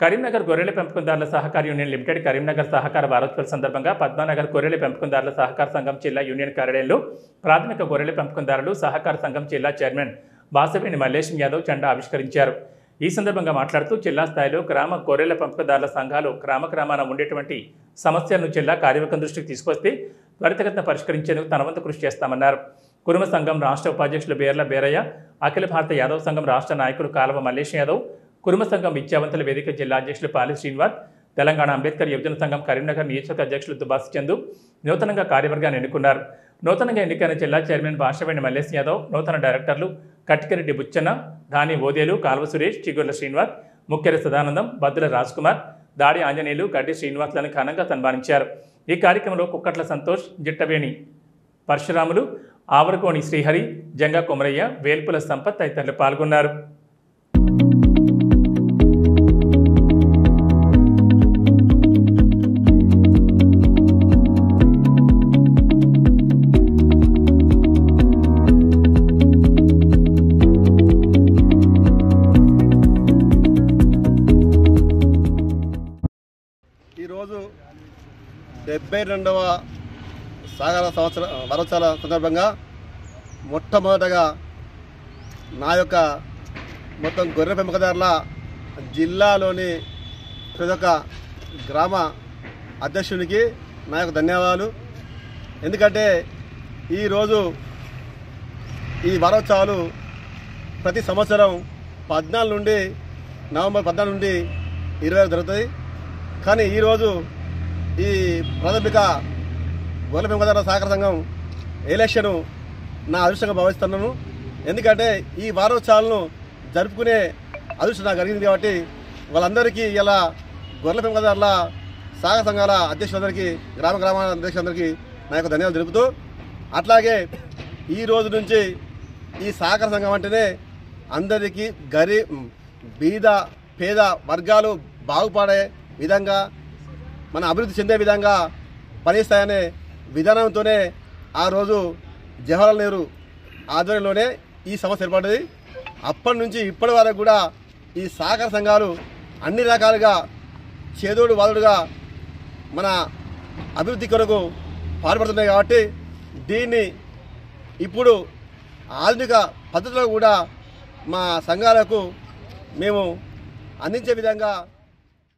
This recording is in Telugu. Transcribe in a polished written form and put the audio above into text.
కరీంనగర్ గొర్రెల పెంపకందారుల సహకార యూనియన్ లిమిటెడ్ కరీంనగర్ సహకార వారోత్సవాల సందర్భంగా పద్మానగర్ గొర్రెల పెంపకందారుల సహకార సంఘం జిల్లా యూనియన్ కార్యాలయంలో ప్రాథమిక గొర్రెల పెంపకందారులు సహకార సంఘం జిల్లా చైర్మన్ బాసవేణి మల్లేశం యాదవ్ జెండా ఆవిష్కరించారు. ఈ సందర్భంగా మాట్లాడుతూ జిల్లా స్థాయిలో గ్రామ గొర్రెల పెంపకందారుల సంఘాలు గ్రామాన ఉండేటువంటి సమస్యలను జిల్లా కార్యవర్గం దృష్టికి తీసుకొస్తే త్వరితగతిన పరిష్కరించేందుకు తన వంతు కృషి చేస్తామన్నారు. కురుమ సంఘం రాష్ట్ర ఉపాధ్యక్షులు బేర్ల బేరయ్య, అఖిల భారత యాదవ్ సంఘం రాష్ట్ర నాయకులు కాలవ మల్లేశం యాదవ్, కురుమ సంఘం విద్యావంతుల వేదిక జిల్లా అధ్యక్షులు పాలి శ్రీనివాస్, తెలంగాణ అంబేద్కర్ యువజన సంఘం కరీంనగర్ నియోజకవర్గ అధ్యక్షులు దుబాసి చందు నూతనంగా కార్యవర్గాన్ని ఎన్నుకున్నారు. నూతనంగా ఎన్నికైన జిల్లా చైర్మన్ బాషవేణి మల్లేశం యాదవ్, నూతన డైరెక్టర్లు కట్టికరెడ్డి బుచ్చన్న, ధాని ఓదేలు, కాల్వ సురేష్, చిగుర్ల శ్రీనివాస్, ముఖ్యర సదానందం, బద్దుల రాజ్కుమార్, దాడి ఆంజనేయులు, గడ్డి శ్రీనివాస్లను ఘనంగా సన్మానించారు. ఈ కార్యక్రమంలో కుక్కట్ల సంతోష్, జిట్టవేణి పరశురాములు, ఆవరకోణి శ్రీహరి, జంగా కొమరయ్య, వేల్పుల సంపత్ తదితరులు పాల్గొన్నారు. ఈరోజు 72వ సాగర వారోత్సవాల సందర్భంగా మొట్టమొదటగా నా యొక్క మొత్తం గొర్రె పెంపకదారుల జిల్లాలోని ప్రతి ఒక్క గ్రామ అధ్యక్షునికి నా యొక్క ధన్యవాదాలు. ఎందుకంటే ఈరోజు ఈ వారోత్సవాలు ప్రతి సంవత్సరం 14 నుండి నవంబర్ 14 నుండి 20 జరుగుతుంది. కానీ ఈరోజు ఈ ప్రాథమిక గొర్రెల పెంపకదారుల సహకార సంఘం ఎలక్షను నా అదృష్టంగా భావిస్తున్నాను. ఎందుకంటే ఈ వారోత్సవాలను జరుపుకునే అదృష్టం నాకు కలిగింది. కాబట్టి వాళ్ళందరికీ ఇలా గొర్రెల పెంపకదారుల సహకార సంఘాల అధ్యక్షులందరికీ గ్రామ అధ్యక్షులందరికీ నా యొక్క ధన్యవాదాలు తెలుపుతూ, అట్లాగే ఈ రోజు నుంచి ఈ సహకార సంఘం అంటేనే అందరికీ బీద పేద వర్గాలు బాగుపడే విధంగా, మన అభివృద్ధి చెందే విధంగా పనిస్తాయనే విధానంతోనే ఆ రోజు జవహర్లాల్ నెహ్రూ ఆధ్వర్యంలోనే ఈ సంస్థ ఏర్పడ్డది. అప్పటి నుంచి ఇప్పటి వరకు కూడా ఈ సహకార సంఘాలు అన్ని రకాలుగా చేదోడు వాదుడుగా మన అభివృద్ధి కొరకు పాటుపడుతున్నాయి. కాబట్టి దీన్ని ఇప్పుడు ఆధునిక పద్ధతిలో కూడా మా సంఘాలకు మేము అందించే విధంగా